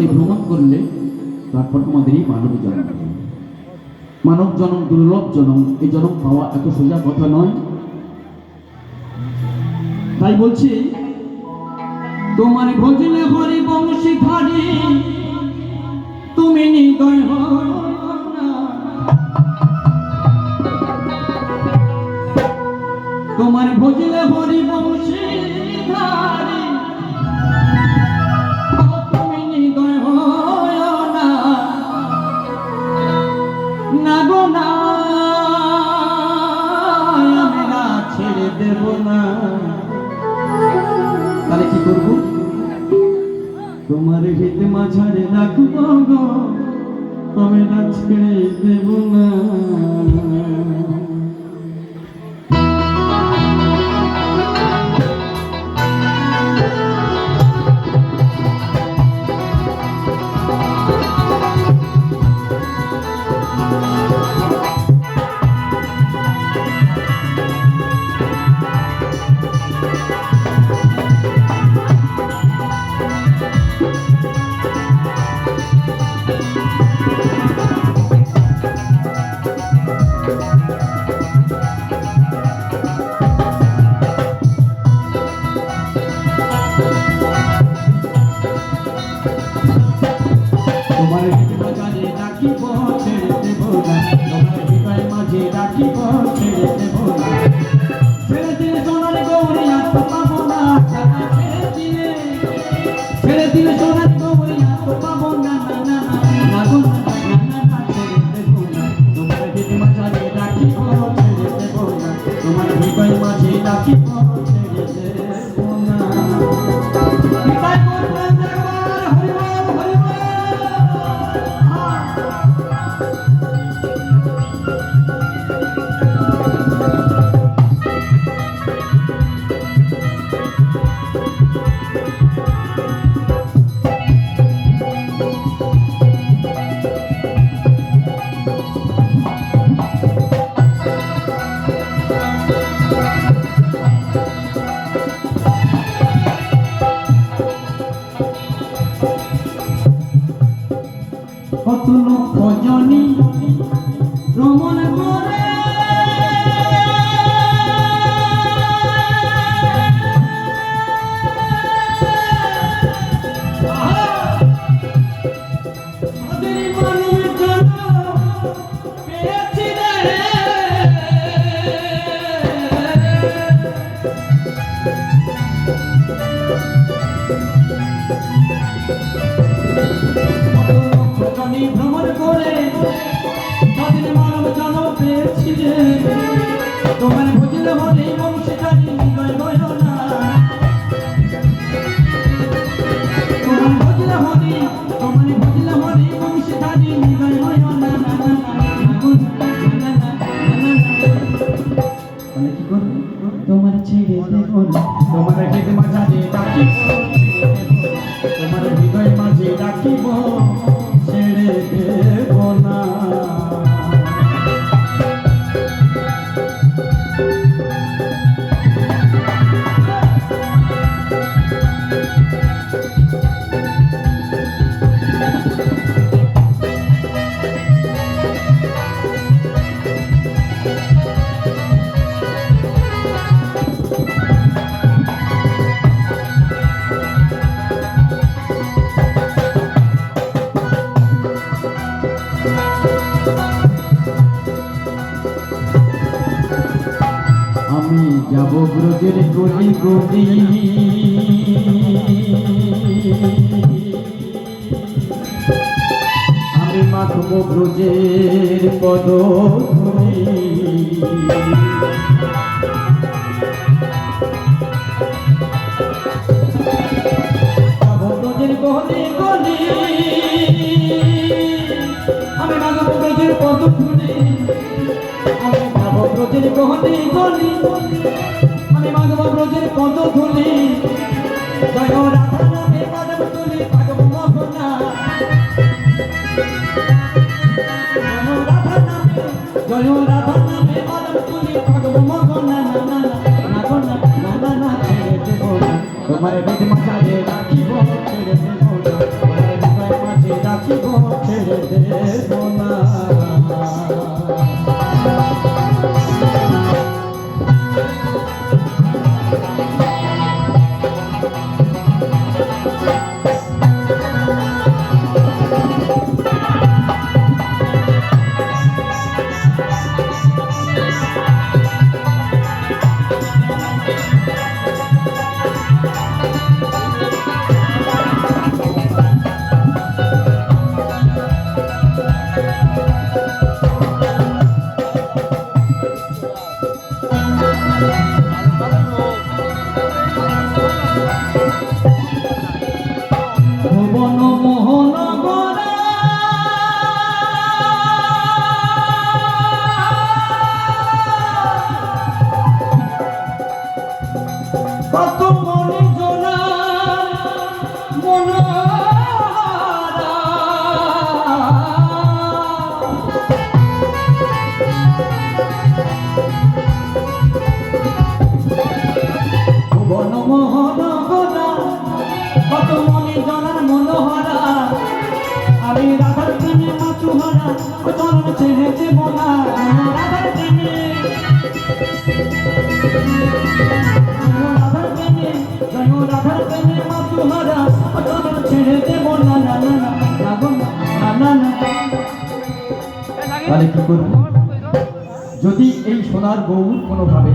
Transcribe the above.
জগতে ভ্রমণ করলে তারপর তোমাদেরই মানব জন্ম। মানব জন্ম দুর্লভ জন্ম, এই জন্ম পাওয়া এত সোজা কথা নয়। তাই বলছি, তোমার ভজলে হরি বংশী ধারি তুমি নিদয় না, তোমার ভজলে হরি বংশী ধারি তুমি নিদয় না, না গো না আমরা ছেড়ে দেব না। তাহলে কি করব? তোমার হিত মাঝারে রাখব গো, আমরা ছেড়ে দেব না। কত লক্ষ জনি ভ্রমণ করে ভ্রমণ করে তাদের মানব জন্ম পেয়েছিলে, তোমার ভজলে হরি বংশী ধারি নিদয় না, তোমার ভজলে হরি বংশী ধারি নিদয় না। কি করবে? তোমার ছেড়ে দেব না, তোমার হৃদয় মাঝে রাখিব, তোমার হৃদয় মাঝে রাখিব, ছেড়ে দেব না। আমি যাব ব্রজের গলি গলি, আমি মাখব ব্রজের পদধূলি, যাব ব্রজের গলি গলি, আমি মাখব ব্রজের পদধূলি, আমি যাব ব্রজের গলি গলি, আমি মাগব ব্রজের পদধূলি। জয় রাধা নামে কদম তুলি পাগব মোহনা, জয় রাধা নামে কদম তুলি পাগব মোহনা। তোমার বেদ মাঝারে রাখিব, ছেড়ে দেব না, ভুবন মোহন গড়া কত মনে জোনা মনোহরা ভুবন মোহন গড়া কত মনে জনার মনোহরা আমি রাধার প্রেমে মাতুহারা চরণ ছেড়ে দেব না রাধার প্রেমে রাধার প্রেমে রাধার প্রেমে মাতুহারা চরণ ছেড়ে দেব না না না না না না না তাহলে কি করবো যদি এই সোনার গৌর কোনোভাবে